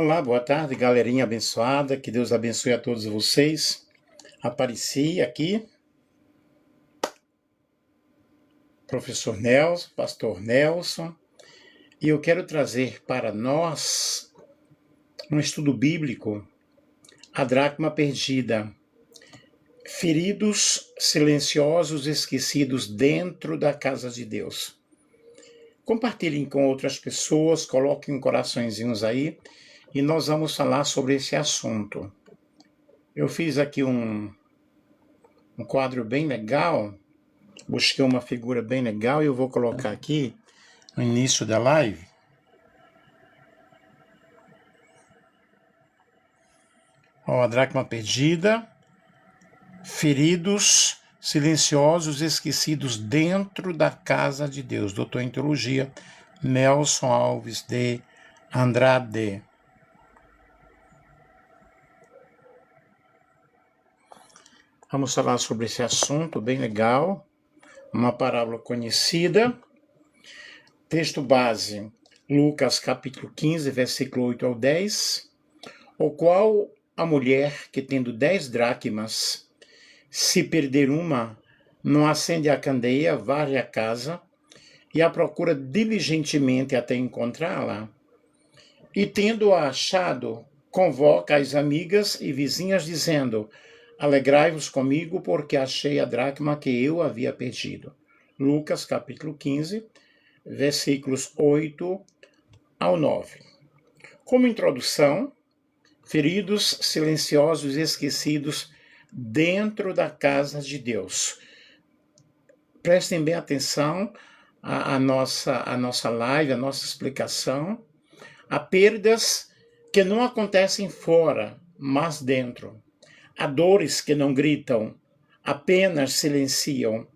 Olá, boa tarde, galerinha abençoada, que Deus abençoe a todos vocês. Apareci aqui, professor Nelson, pastor Nelson, e eu quero trazer para nós um estudo bíblico, a dracma perdida, feridos silenciosos esquecidos dentro da casa de Deus. Compartilhem com outras pessoas, coloquem coraçõezinhos aí, e nós vamos falar sobre esse assunto. Eu fiz aqui um quadro bem legal, busquei uma figura bem legal e eu vou colocar aqui no início da live. Ó, a dracma perdida, feridos silenciosos esquecidos dentro da casa de Deus. Doutor em Teologia, Nelson Alves de Andrade. Vamos falar sobre esse assunto bem legal, uma parábola conhecida. Texto base, Lucas capítulo 15, versículo 8 ao 10, o qual a mulher que tendo 10 dracmas, se perder uma, não acende a candeia, varre a casa e a procura diligentemente até encontrá-la. E tendo-a achado, convoca as amigas e vizinhas, dizendo: alegrai-vos comigo, porque achei a dracma que eu havia perdido. Lucas, capítulo 15, versículos 8 ao 9. Como introdução, feridos silenciosos esquecidos dentro da casa de Deus. Prestem bem atenção à nossa live, à nossa explicação. Há perdas que não acontecem fora, mas dentro. Há dores que não gritam, apenas silenciam.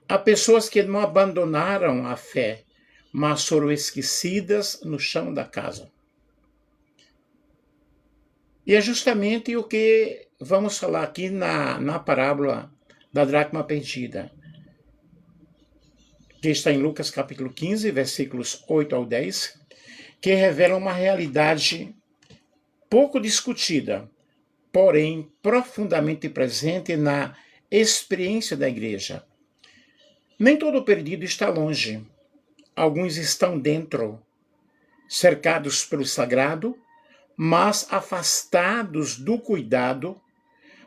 Há pessoas que não abandonaram a fé, mas foram esquecidas no chão da casa. E é justamente o que vamos falar aqui na parábola da dracma perdida, que está em Lucas capítulo 15, versículos 8 ao 10, que revela uma realidade pouco discutida, porém profundamente presente na experiência da igreja. Nem todo perdido está longe. Alguns estão dentro, cercados pelo sagrado, mas afastados do cuidado,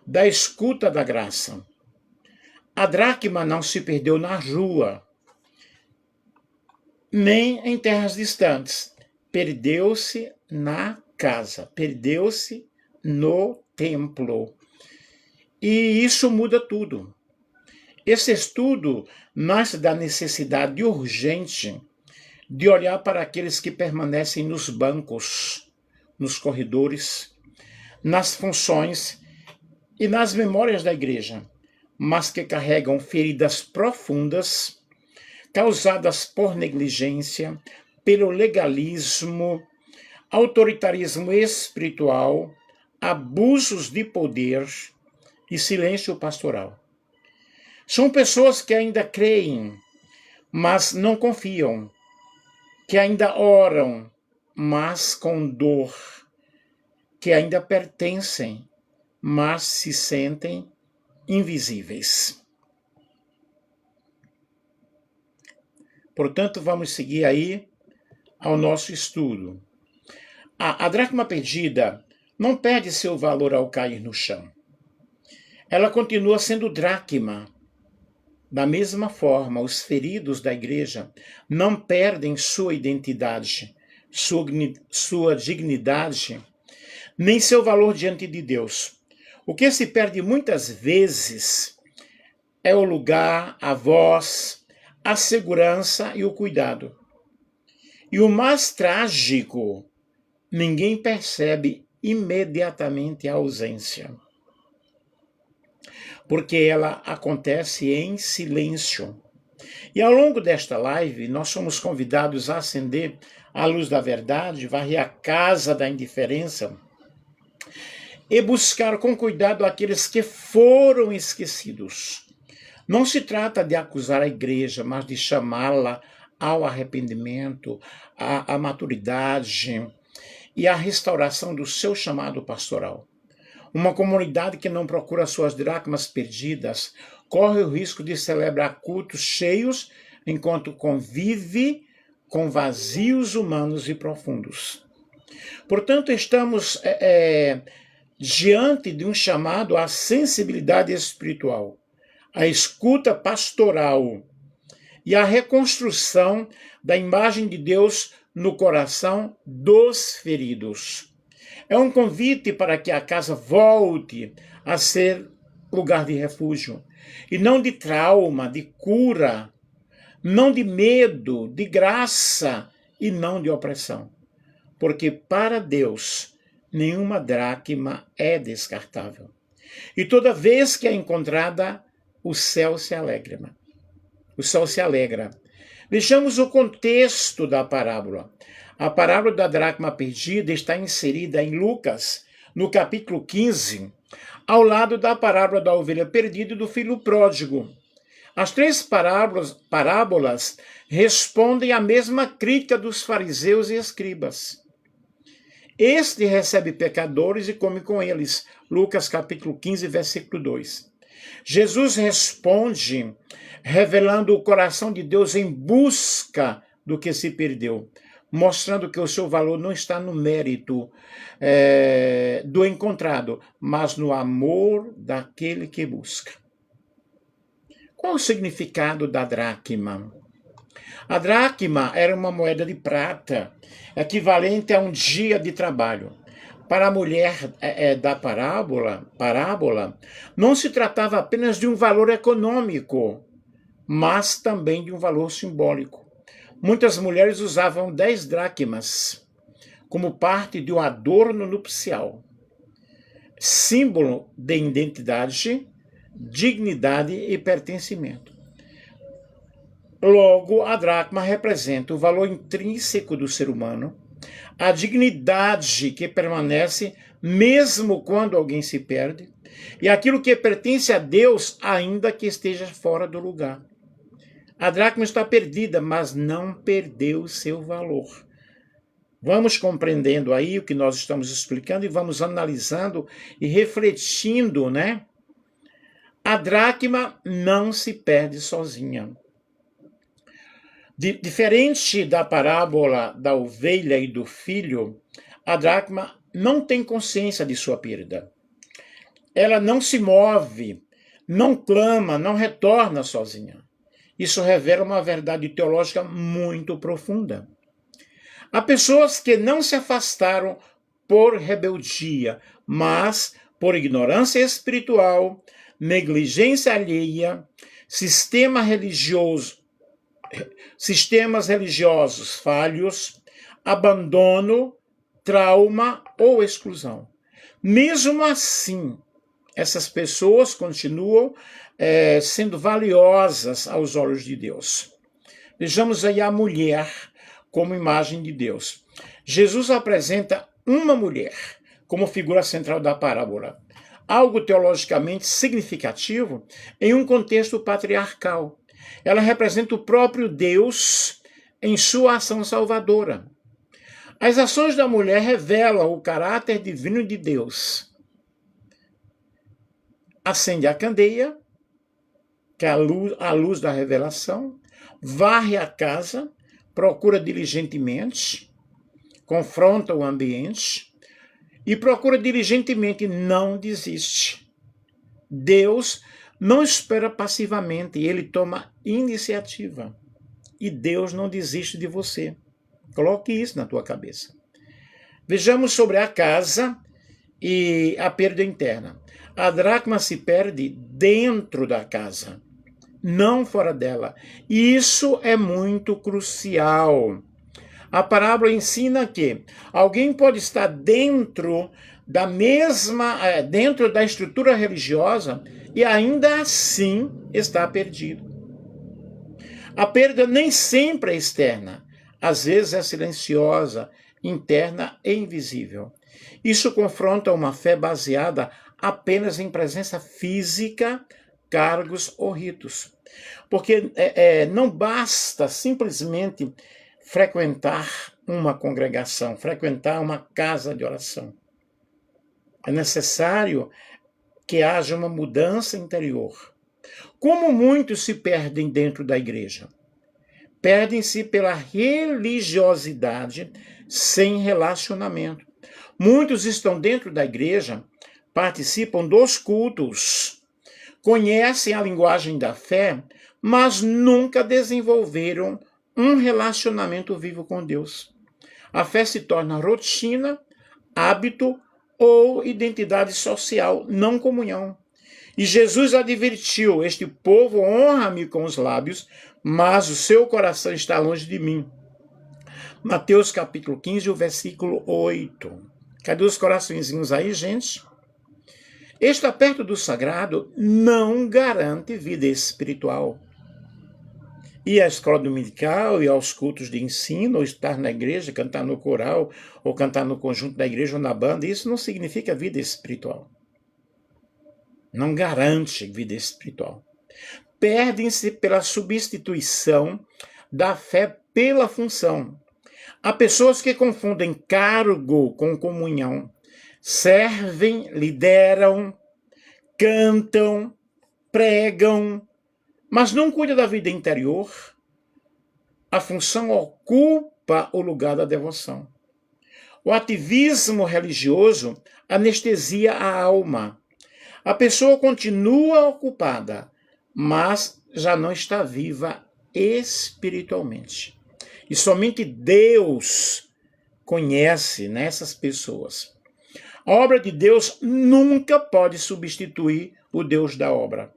da escuta da graça. A dracma não se perdeu na rua, nem em terras distantes. Perdeu-se na casa, perdeu-se no templo. E isso muda tudo. Esse estudo nasce da necessidade urgente de olhar para aqueles que permanecem nos bancos, nos corredores, nas funções e nas memórias da igreja, mas que carregam feridas profundas causadas por negligência, pelo legalismo, autoritarismo espiritual, abusos de poder e silêncio pastoral. São pessoas que ainda creem, mas não confiam, que ainda oram, mas com dor, que ainda pertencem, mas se sentem invisíveis. Portanto, vamos seguir aí ao nosso estudo. A dracma perdida não perde seu valor ao cair no chão. Ela continua sendo dracma. Da mesma forma, os feridos da igreja não perdem sua identidade, sua dignidade, nem seu valor diante de Deus. O que se perde muitas vezes é o lugar, a voz, a segurança e o cuidado. E o mais trágico, ninguém percebe imediatamente a ausência, porque ela acontece em silêncio. E ao longo desta live, nós somos convidados a acender a luz da verdade, varrer a casa da indiferença e buscar com cuidado aqueles que foram esquecidos. Não se trata de acusar a igreja, mas de chamá-la ao arrependimento, à maturidade e a restauração do seu chamado pastoral. Uma comunidade que não procura suas dracmas perdidas corre o risco de celebrar cultos cheios enquanto convive com vazios humanos e profundos. Portanto, estamos diante de um chamado à sensibilidade espiritual, à escuta pastoral e à reconstrução da imagem de Deus no coração dos feridos. É um convite para que a casa volte a ser lugar de refúgio, e não de trauma, de cura, não de medo, de graça e não de opressão. Porque para Deus, nenhuma dracma é descartável. E toda vez que é encontrada, o céu se alegra. O céu se alegra. Vejamos o contexto da parábola. A parábola da dracma perdida está inserida em Lucas, no capítulo 15, ao lado da parábola da ovelha perdida e do filho pródigo. As três parábolas respondem à mesma crítica dos fariseus e escribas. Este recebe pecadores e come com eles. Lucas capítulo 15, versículo 2. Jesus responde revelando o coração de Deus em busca do que se perdeu, mostrando que o seu valor não está no mérito do encontrado, mas no amor daquele que busca. Qual o significado da dracma? A dracma era uma moeda de prata, equivalente a um dia de trabalho. Para a mulher da parábola, não se tratava apenas de um valor econômico, mas também de um valor simbólico. Muitas mulheres usavam 10 dracmas como parte de um adorno nupcial, símbolo de identidade, dignidade e pertencimento. Logo, a dracma representa o valor intrínseco do ser humano, a dignidade que permanece mesmo quando alguém se perde, e aquilo que pertence a Deus, ainda que esteja fora do lugar. A dracma está perdida, mas não perdeu seu valor. Vamos compreendendo aí o que nós estamos explicando e vamos analisando e refletindo, né? A dracma não se perde sozinha. Diferente da parábola da ovelha e do filho, a dracma não tem consciência de sua perda. Ela não se move, não clama, não retorna sozinha. Isso revela uma verdade teológica muito profunda. Há pessoas que não se afastaram por rebeldia, mas por ignorância espiritual, negligência alheia, sistemas religiosos falhos, abandono, trauma ou exclusão. Mesmo assim, essas pessoas continuam sendo valiosas aos olhos de Deus. Vejamos aí a mulher como imagem de Deus. Jesus apresenta uma mulher como figura central da parábola, algo teologicamente significativo em um contexto patriarcal. Ela representa o próprio Deus em sua ação salvadora. As ações da mulher revelam o caráter divino de Deus. Acende a candeia, que é a luz da revelação, varre a casa, procura diligentemente, confronta o ambiente e procura diligentemente, não desiste. Deus não espera passivamente, ele toma iniciativa. E Deus não desiste de você. Coloque isso na tua cabeça. Vejamos sobre a casa e a perda interna. A dracma se perde dentro da casa, não fora dela. E isso é muito crucial. A parábola ensina que alguém pode estar dentro da estrutura religiosa e ainda assim está perdido. A perda nem sempre é externa, às vezes é silenciosa, interna e invisível. Isso confronta uma fé baseada apenas em presença física, cargos ou ritos. Porque não basta simplesmente frequentar uma congregação, frequentar uma casa de oração. É necessário que haja uma mudança interior. Como muitos se perdem dentro da igreja? Perdem-se pela religiosidade sem relacionamento. Muitos estão dentro da igreja, participam dos cultos, conhecem a linguagem da fé, mas nunca desenvolveram um relacionamento vivo com Deus. A fé se torna rotina, hábito ou identidade social, não comunhão. E Jesus advertiu: este povo honra-me com os lábios, mas o seu coração está longe de mim. Mateus capítulo 15, o versículo 8. Cadê os coraçõezinhos aí, gente? Estar perto do sagrado não garante vida espiritual. Ir à escola dominical, ir aos cultos de ensino, ou estar na igreja, cantar no coral, ou cantar no conjunto da igreja ou na banda, isso não significa vida espiritual. Não garante vida espiritual. Perdem-se pela substituição da fé pela função. Há pessoas que confundem cargo com comunhão. Servem, lideram, cantam, pregam, mas não cuida da vida interior. A função ocupa o lugar da devoção. O ativismo religioso anestesia a alma. A pessoa continua ocupada, mas já não está viva espiritualmente. E somente Deus conhece nessas pessoas. A obra de Deus nunca pode substituir o Deus da obra.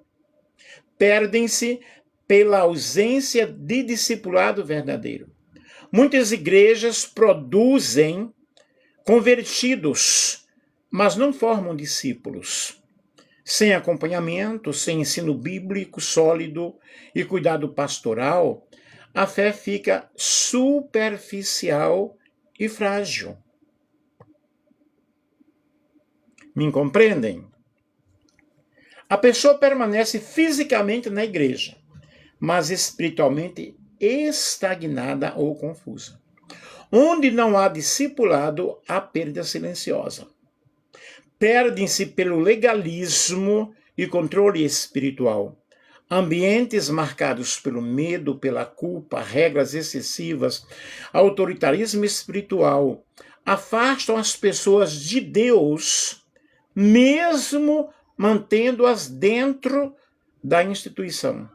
Perdem-se pela ausência de discipulado verdadeiro. Muitas igrejas produzem convertidos, mas não formam discípulos. Sem acompanhamento, sem ensino bíblico sólido e cuidado pastoral, a fé fica superficial e frágil. Me compreendem? A pessoa permanece fisicamente na igreja, mas espiritualmente estagnada ou confusa. Onde não há discipulado, há perda silenciosa. Perdem-se pelo legalismo e controle espiritual. Ambientes marcados pelo medo, pela culpa, regras excessivas, autoritarismo espiritual, afastam as pessoas de Deus, mesmo mantendo-as dentro da instituição.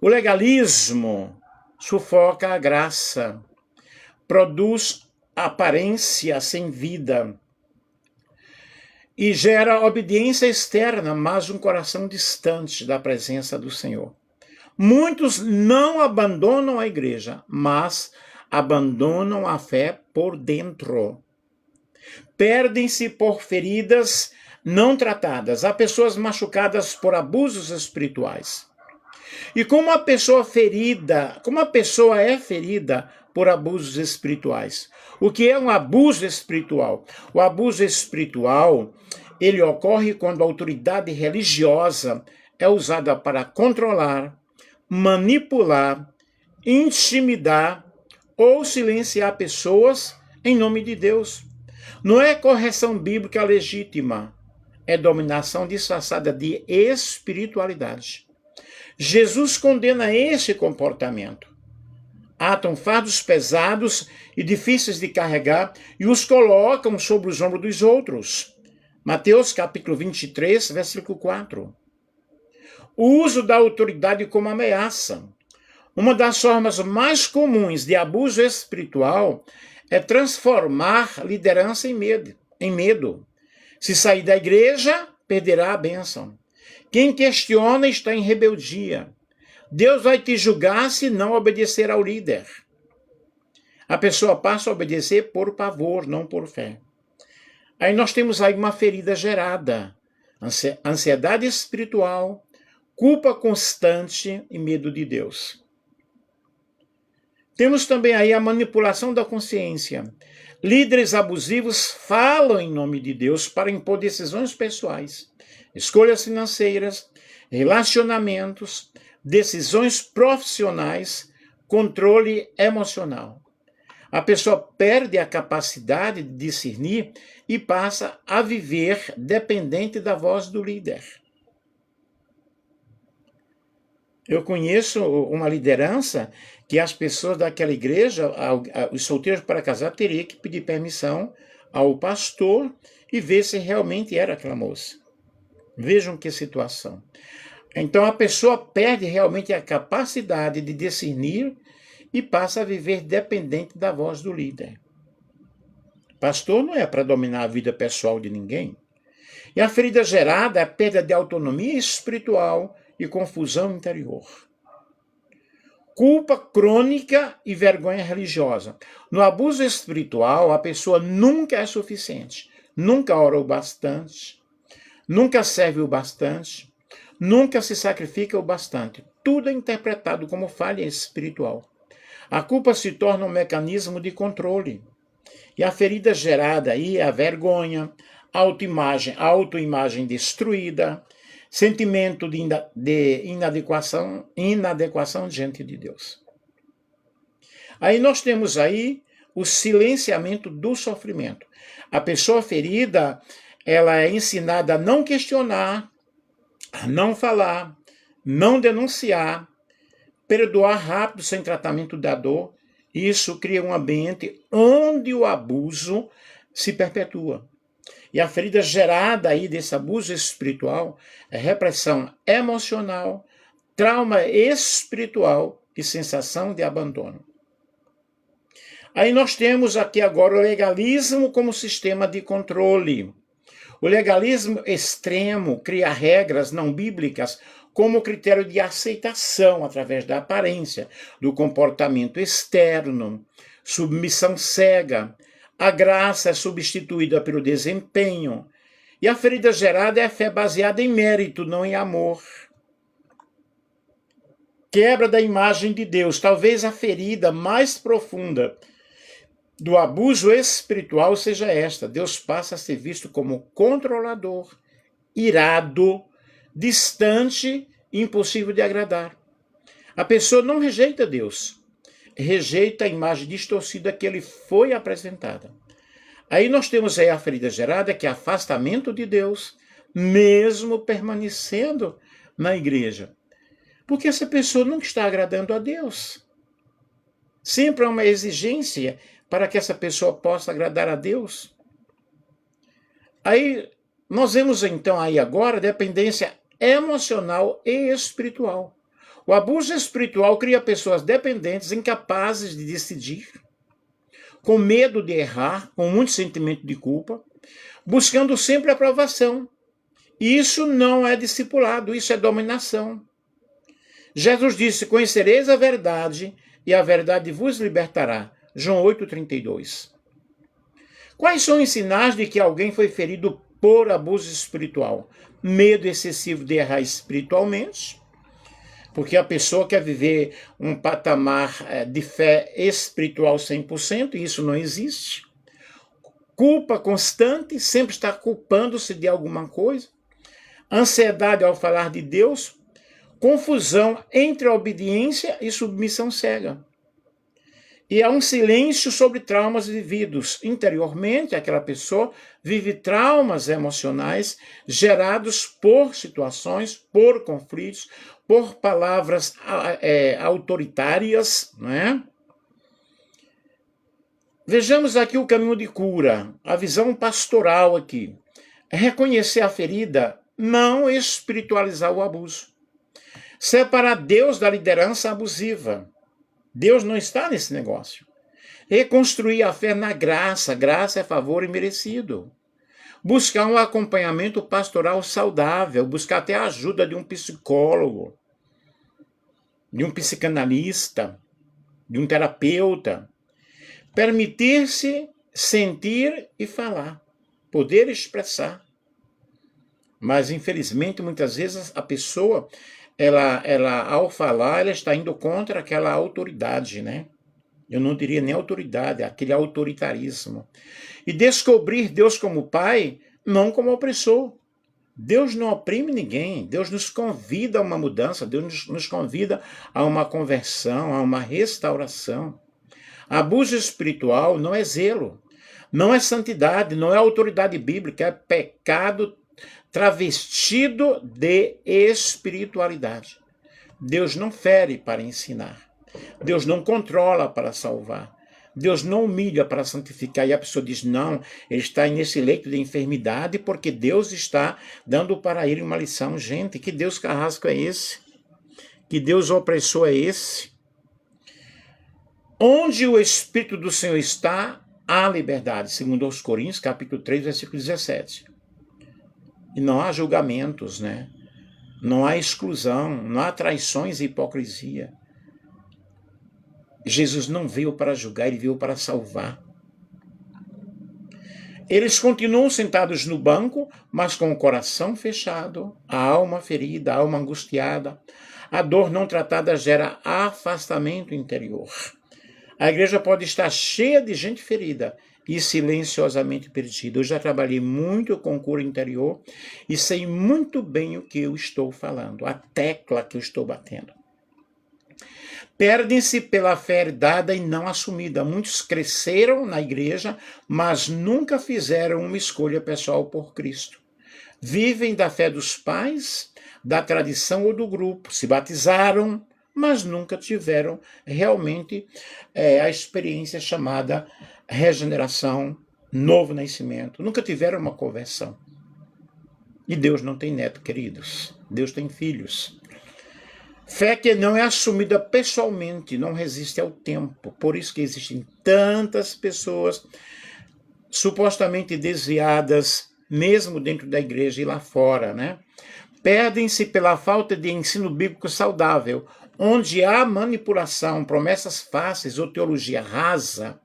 O legalismo sufoca a graça, produz aparência sem vida e gera obediência externa, mas um coração distante da presença do Senhor. Muitos não abandonam a igreja, mas abandonam a fé por dentro. Perdem-se por feridas não tratadas. Há pessoas machucadas por abusos espirituais. E como a pessoa é ferida por abusos espirituais? O que é um abuso espiritual? O abuso espiritual, ele ocorre quando a autoridade religiosa é usada para controlar, manipular, intimidar ou silenciar pessoas em nome de Deus. Não é correção bíblica legítima, é dominação disfarçada de espiritualidade. Jesus condena esse comportamento. Atam fardos pesados e difíceis de carregar e os colocam sobre os ombros dos outros. Mateus capítulo 23, versículo 4. O uso da autoridade como ameaça. Uma das formas mais comuns de abuso espiritual é transformar liderança em medo. Se sair da igreja, perderá a bênção. Quem questiona está em rebeldia. Deus vai te julgar se não obedecer ao líder. A pessoa passa a obedecer por pavor, não por fé. Aí nós temos aí uma ferida gerada. Ansiedade espiritual, culpa constante e medo de Deus. Temos também aí a manipulação da consciência. Líderes abusivos falam em nome de Deus para impor decisões pessoais, escolhas financeiras, relacionamentos, decisões profissionais, controle emocional. A pessoa perde a capacidade de discernir e passa a viver dependente da voz do líder. Eu conheço uma liderança que as pessoas daquela igreja, os solteiros para casar, teriam que pedir permissão ao pastor e ver se realmente era aquela moça. Vejam que situação. Então a pessoa perde realmente a capacidade de discernir e passa a viver dependente da voz do líder. Pastor não é para dominar a vida pessoal de ninguém. E a ferida gerada é a perda de autonomia espiritual e confusão interior. Culpa crônica e vergonha religiosa. No abuso espiritual, a pessoa nunca é suficiente, nunca ora o bastante, nunca serve o bastante, nunca se sacrifica o bastante. Tudo é interpretado como falha espiritual. A culpa se torna um mecanismo de controle. E a ferida gerada aí é a vergonha, autoimagem destruída, sentimento de inadequação diante de Deus. Aí nós temos aí o silenciamento do sofrimento. A pessoa ferida, ela é ensinada a não questionar, a não falar, não denunciar, perdoar rápido sem tratamento da dor. Isso cria um ambiente onde o abuso se perpetua. E a ferida gerada aí desse abuso espiritual é repressão emocional, trauma espiritual e sensação de abandono. Aí nós temos aqui agora o legalismo como sistema de controle. O legalismo extremo cria regras não bíblicas como critério de aceitação através da aparência, do comportamento externo, submissão cega. A graça é substituída pelo desempenho. E a ferida gerada é a fé baseada em mérito, não em amor. Quebra da imagem de Deus. Talvez a ferida mais profunda do abuso espiritual seja esta. Deus passa a ser visto como controlador, irado, distante e impossível de agradar. A pessoa não rejeita Deus, rejeita a imagem distorcida que ele foi apresentada. Aí nós temos aí a ferida gerada, que é afastamento de Deus, mesmo permanecendo na igreja. Porque essa pessoa não está agradando a Deus. Sempre há uma exigência para que essa pessoa possa agradar a Deus. Aí nós vemos então aí agora dependência emocional e espiritual. O abuso espiritual cria pessoas dependentes, incapazes de decidir, com medo de errar, com muito sentimento de culpa, buscando sempre aprovação. Isso não é discipulado, isso é dominação. Jesus disse: conhecereis a verdade e a verdade vos libertará. João 8,32. Quais são os sinais de que alguém foi ferido por abuso espiritual? Medo excessivo de errar espiritualmente, porque a pessoa quer viver um patamar de fé espiritual 100%, e isso não existe. Culpa constante, sempre está culpando-se de alguma coisa. Ansiedade ao falar de Deus. Confusão entre obediência e submissão cega. E há um silêncio sobre traumas vividos interiormente. Aquela pessoa vive traumas emocionais gerados por situações, por conflitos, por palavras autoritárias, não é? Vejamos aqui o caminho de cura, a visão pastoral aqui. É reconhecer a ferida, não espiritualizar o abuso. Separar Deus da liderança abusiva. Deus não está nesse negócio. Reconstruir a fé na graça. Graça é favor imerecido. Buscar um acompanhamento pastoral saudável. Buscar até a ajuda de um psicólogo, de um psicanalista, de um terapeuta. Permitir-se sentir e falar. Poder expressar. Mas, infelizmente, muitas vezes a pessoa... Ela, ao falar, ela está indo contra aquela autoridade, né? Eu não diria nem autoridade, aquele autoritarismo. E descobrir Deus como Pai, não como opressor. Deus não oprime ninguém. Deus nos convida a uma mudança. Deus nos convida a uma conversão, a uma restauração. Abuso espiritual não é zelo, não é santidade, não é autoridade bíblica, é pecado travestido de espiritualidade. Deus não fere para ensinar. Deus não controla para salvar. Deus não humilha para santificar. E a pessoa diz, não, ele está nesse leito de enfermidade porque Deus está dando para ele uma lição. Gente, que Deus carrasco é esse? Que Deus opressor é esse? Onde o Espírito do Senhor está, há liberdade, segundo aos Coríntios, capítulo 3, versículo 17. E não há julgamentos, né? Não há exclusão, não há traições e hipocrisia. Jesus não veio para julgar, ele veio para salvar. Eles continuam sentados no banco, mas com o coração fechado, a alma ferida, a alma angustiada. A dor não tratada gera afastamento interior. A igreja pode estar cheia de gente ferida e silenciosamente perdida. Eu já trabalhei muito com cura interior e sei muito bem o que eu estou falando, a tecla que eu estou batendo. Perdem-se pela fé herdada e não assumida. Muitos cresceram na igreja, mas nunca fizeram uma escolha pessoal por Cristo. Vivem da fé dos pais, da tradição ou do grupo. Se batizaram, mas nunca tiveram realmente a experiência chamada regeneração, novo nascimento. Nunca tiveram uma conversão. E Deus não tem neto, queridos. Deus tem filhos. Fé que não é assumida pessoalmente, não resiste ao tempo. Por isso que existem tantas pessoas supostamente desviadas, mesmo dentro da igreja e lá fora, né? Perdem-se pela falta de ensino bíblico saudável, onde há manipulação, promessas fáceis ou teologia rasa.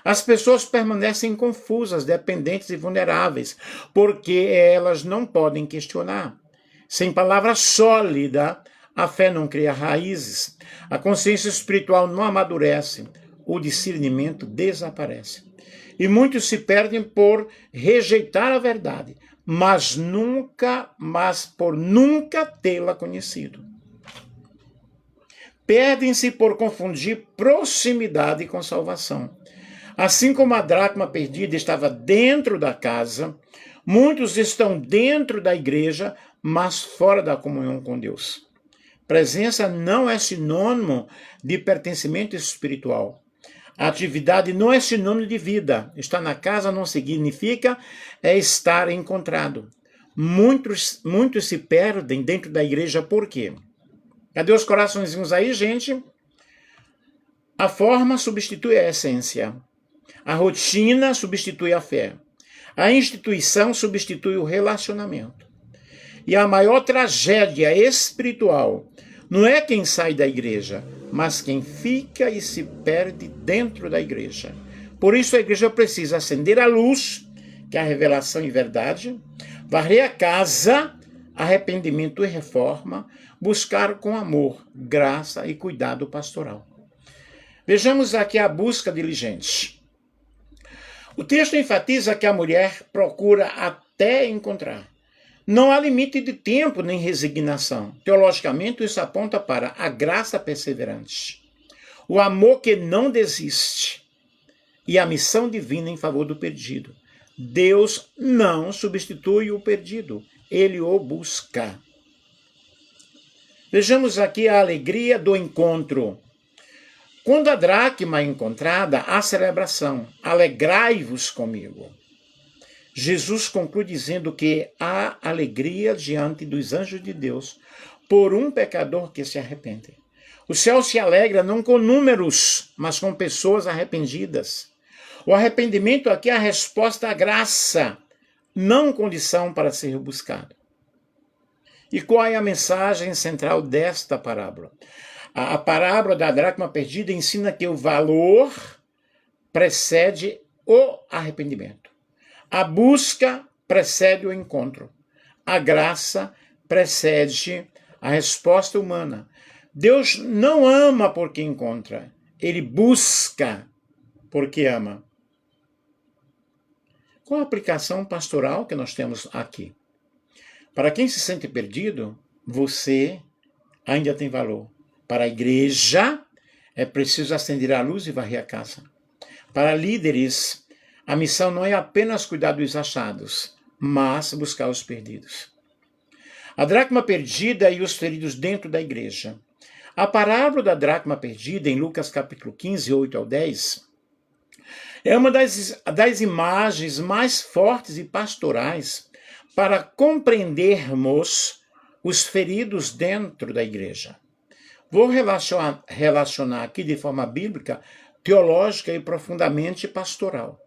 As pessoas permanecem confusas, dependentes e vulneráveis, porque elas não podem questionar. Sem palavra sólida, a fé não cria raízes, a consciência espiritual não amadurece, o discernimento desaparece. E muitos se perdem por rejeitar a verdade, mas por nunca tê-la conhecido. Perdem-se por confundir proximidade com salvação. Assim como a dracma perdida estava dentro da casa, muitos estão dentro da igreja, mas fora da comunhão com Deus. Presença não é sinônimo de pertencimento espiritual. A atividade não é sinônimo de vida. Estar na casa não significa estar encontrado. Muitos se perdem dentro da igreja por quê? Cadê os coraçõezinhos aí, gente? A forma substitui a essência. A rotina substitui a fé. A instituição substitui o relacionamento. E a maior tragédia espiritual não é quem sai da igreja, mas quem fica e se perde dentro da igreja. Por isso a igreja precisa acender a luz, que é a revelação e verdade, varrer a casa, arrependimento e reforma, buscar com amor, graça e cuidado pastoral. Vejamos aqui a busca diligente. O texto enfatiza que a mulher procura até encontrar. Não há limite de tempo nem resignação. Teologicamente, isso aponta para a graça perseverante, o amor que não desiste e a missão divina em favor do perdido. Deus não substitui o perdido, ele o busca. Vejamos aqui a alegria do encontro. Quando a dracma é encontrada, há celebração. Alegrai-vos comigo. Jesus conclui dizendo que há alegria diante dos anjos de Deus por um pecador que se arrepende. O céu se alegra não com números, mas com pessoas arrependidas. O arrependimento aqui é a resposta à graça, não condição para ser buscado. E qual é a mensagem central desta parábola? A parábola da dracma perdida ensina que o valor precede o arrependimento. A busca precede o encontro. A graça precede a resposta humana. Deus não ama porque encontra. Ele busca porque ama. Qual a aplicação pastoral que nós temos aqui? Para quem se sente perdido, você ainda tem valor. Para a igreja, É preciso acender a luz e varrer a casa. Para líderes, a missão não é apenas cuidar dos achados, mas buscar os perdidos. A dracma perdida e os feridos dentro da igreja. A parábola da dracma perdida, em Lucas capítulo 15, 8 ao 10, é uma das imagens mais fortes e pastorais para compreendermos os feridos dentro da igreja. Vou relacionar aqui de forma bíblica, teológica e profundamente pastoral.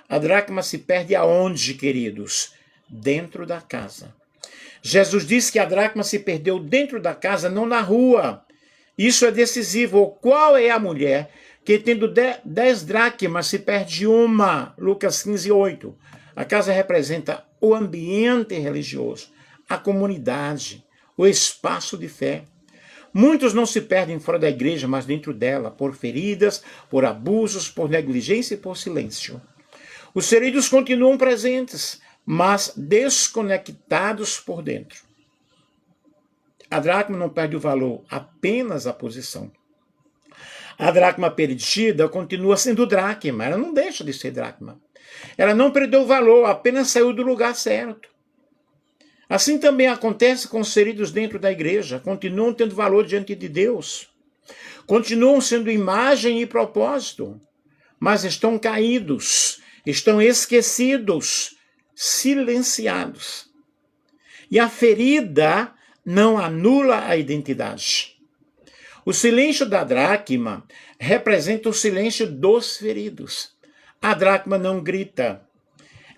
A dracma se perde aonde, queridos? Dentro da casa. Jesus disse que a dracma se perdeu dentro da casa, não na rua. Isso é decisivo. Qual é a mulher que, tendo 10 dracmas, se perde uma? Lucas 15, 8. A casa representa o ambiente religioso, a comunidade, o espaço de fé. Muitos não se perdem fora da igreja, mas dentro dela, por feridas, por abusos, por negligência e por silêncio. Os feridos continuam presentes, mas desconectados por dentro. A dracma não perde o valor, apenas a posição. A dracma perdida continua sendo dracma, ela não deixa de ser dracma. Ela não perdeu o valor, apenas saiu do lugar certo. Assim também acontece com os feridos dentro da igreja, continuam tendo valor diante de Deus, continuam sendo imagem e propósito, mas estão caídos, estão esquecidos, silenciados. E a ferida não anula a identidade. O silêncio da dracma representa o silêncio dos feridos. A dracma não grita,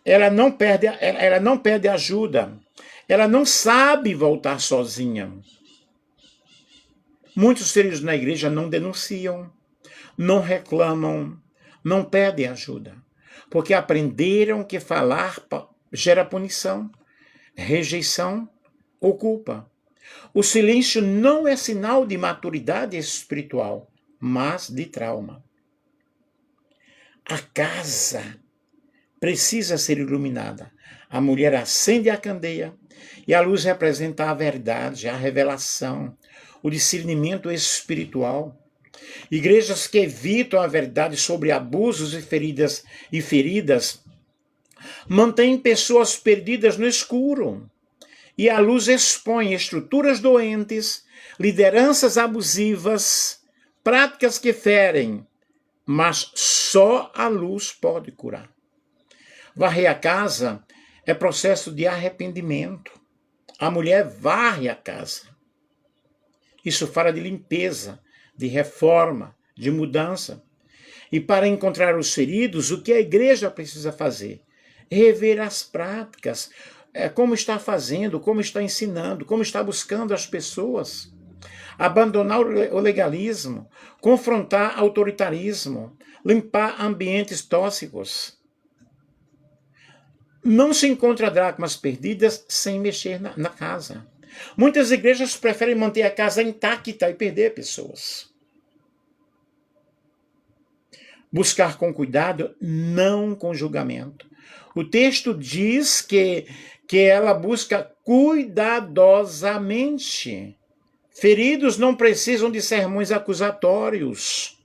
ela não pede ajuda, ela não sabe voltar sozinha. Muitos feridos na igreja não denunciam, não reclamam, não pedem ajuda, porque aprenderam que falar gera punição, rejeição ou culpa. O silêncio não é sinal de maturidade espiritual, mas de trauma. A casa precisa ser iluminada. A mulher acende a candeia e a luz representa a verdade, a revelação, o discernimento espiritual. Igrejas que evitam a verdade sobre abusos e feridas mantêm pessoas perdidas no escuro. E a luz expõe estruturas doentes, lideranças abusivas, práticas que ferem, mas só a luz pode curar. Varrer a casa é processo de arrependimento. A mulher varre a casa. Isso fala de limpeza, de reforma, de mudança. E para encontrar os feridos, o que a igreja precisa fazer? Rever as práticas, como está fazendo, como está ensinando, como está buscando as pessoas. Abandonar o legalismo, confrontar autoritarismo, limpar ambientes tóxicos. Não se encontra dracmas perdidas sem mexer na casa. Muitas igrejas preferem manter a casa intacta e perder pessoas. Buscar com cuidado, não com julgamento. O texto diz que ela busca cuidadosamente. Feridos não precisam de sermões acusatórios,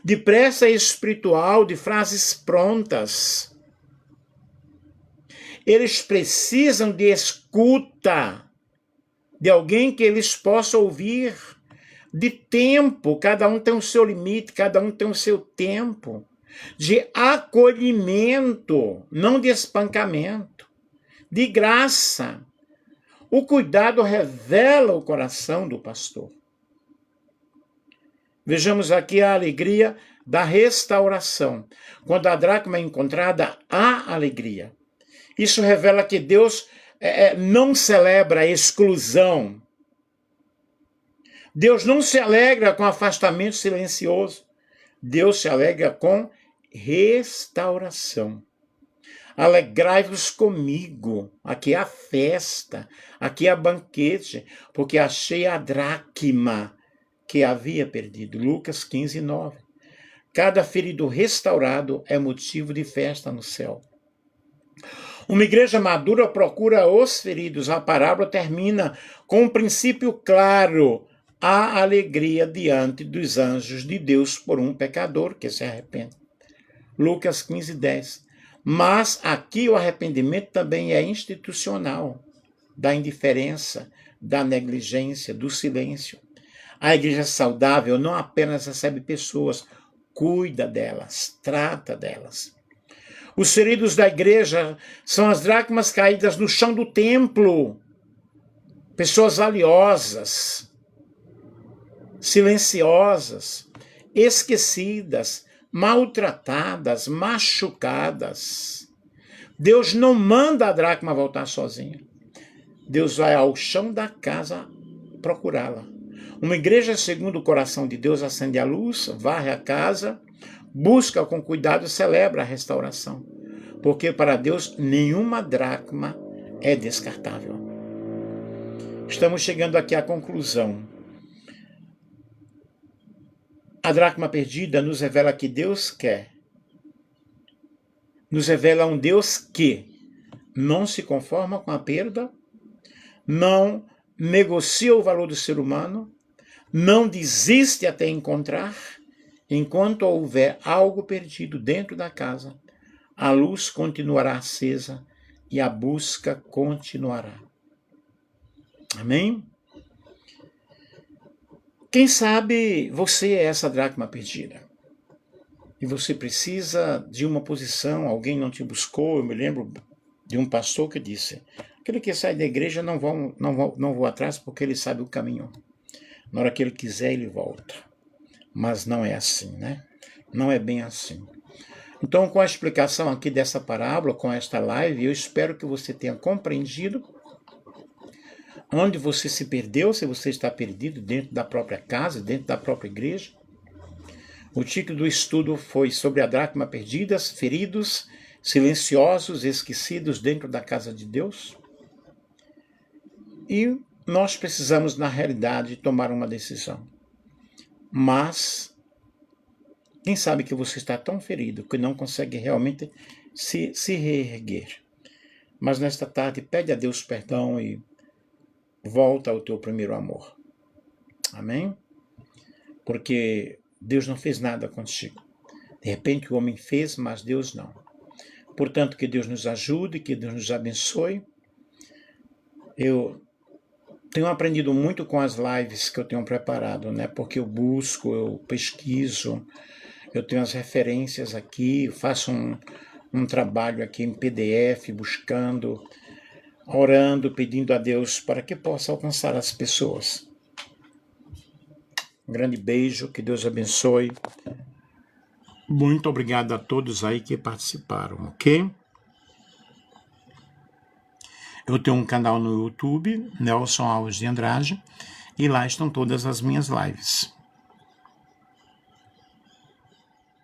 de pressa espiritual, de frases prontas. Eles precisam de escuta, de alguém que eles possam ouvir, de tempo, cada um tem o seu limite, cada um tem o seu tempo, de acolhimento, não de espancamento, de graça. O cuidado revela o coração do pastor. Vejamos aqui a alegria da restauração. Quando a dracma é encontrada, há alegria. Isso revela que Deus não celebra a exclusão. Deus não se alegra com afastamento silencioso. Deus se alegra com restauração. Alegrai-vos comigo. Aqui é a festa, aqui é a banquete, porque achei a dracma que havia perdido. Lucas 15, 9. Cada ferido restaurado é motivo de festa no céu. Uma igreja madura procura os feridos. A parábola termina com um princípio claro. há alegria diante dos anjos de Deus por um pecador que se arrepende. Lucas 15:10. Mas aqui o arrependimento também é institucional, da indiferença, da negligência, do silêncio. A igreja saudável não apenas recebe pessoas, cuida delas, trata delas. Os feridos da igreja são as dracmas caídas no chão do templo, pessoas valiosas, silenciosas, esquecidas, maltratadas, machucadas. Deus não manda a dracma voltar sozinha. Deus vai ao chão da casa procurá-la. Uma igreja segundo o coração de Deus acende a luz, varre a casa, busca com cuidado e celebra a restauração. Porque para Deus nenhuma dracma é descartável. Estamos chegando aqui à conclusão. A dracma perdida nos revela que Deus quer. Nos revela um Deus que não se conforma com a perda, não negocia o valor do ser humano, não desiste até encontrar. Enquanto houver algo perdido dentro da casa, a luz continuará acesa e a busca continuará. Amém? Quem sabe você é essa dracma perdida. E você precisa de uma posição, alguém não te buscou. Eu me lembro de um pastor que disse: aquele que sai da igreja não vou atrás porque ele sabe o caminho. Na hora que ele quiser, ele volta. Mas não é assim, né? Não é bem assim. Então, com a explicação aqui dessa parábola, com esta live, eu espero que você tenha compreendido onde você se perdeu, se você está perdido dentro da própria casa, dentro da própria igreja. O título do estudo foi sobre a dracma perdida, feridos, silenciosos, esquecidos dentro da casa de Deus. E nós precisamos, na realidade, tomar uma decisão. Mas, quem sabe que você está tão ferido que não consegue realmente se reerguer. Mas nesta tarde, pede a Deus perdão e volta ao teu primeiro amor. Amém? Porque Deus não fez nada contigo. De repente o homem fez, mas Deus não. Portanto, que Deus nos ajude, que Deus nos abençoe. Eu tenho aprendido muito com as lives que eu tenho preparado, né? Porque eu busco, eu pesquiso, eu tenho as referências aqui, faço um trabalho aqui em PDF, buscando, orando, pedindo a Deus para que possa alcançar as pessoas. Um grande beijo, que Deus abençoe. Muito obrigado a todos aí que participaram, ok? Eu tenho um canal no YouTube, Nelson Alves de Andrade, e lá estão todas as minhas lives.